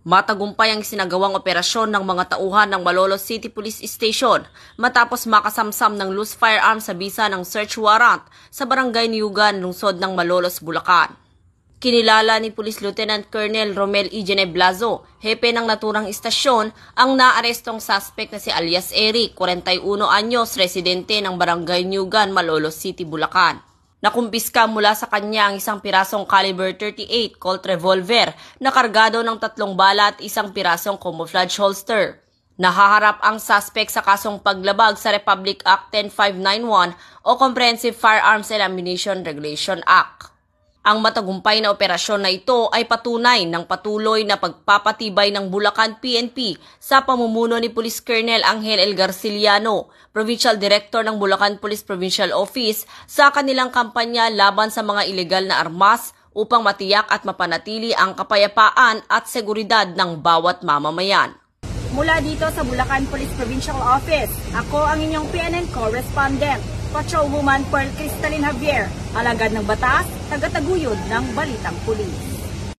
Matagumpay ang sinagawang operasyon ng mga tauhan ng Malolos City Police Station matapos makasamsam ng loose firearm sa bisa ng search warrant sa barangay Niyugan, lungsod ng Malolos, Bulacan. Kinilala ni Police Lieutenant Colonel Romel E. Geneblazo, hepe ng naturang istasyon, ang naarestong suspect na si alias Eric, 41 anyos, residente ng barangay Niyugan, Malolos City, Bulacan. Nakumpiska mula sa kanya ang isang pirasong caliber 38 Colt revolver na kargado ng 3 bala at isang pirasong camouflage holster. Nahaharap ang suspect sa kasong paglabag sa Republic Act 10591 o Comprehensive Firearms and Ammunition Regulation Act. Ang matagumpay na operasyon na ito ay patunay ng patuloy na pagpapatibay ng Bulacan PNP sa pamumuno ni Police Colonel Angel L. Garciliano, Provincial Director ng Bulacan Police Provincial Office, sa kanilang kampanya laban sa mga ilegal na armas upang matiyak at mapanatili ang kapayapaan at seguridad ng bawat mamamayan. Mula dito sa Bulacan Police Provincial Office, ako ang inyong PNN correspondent, Patrolwoman Pearl Cristalin Javier, alagad ng batas, tagataguyod ng Balitang Pulis.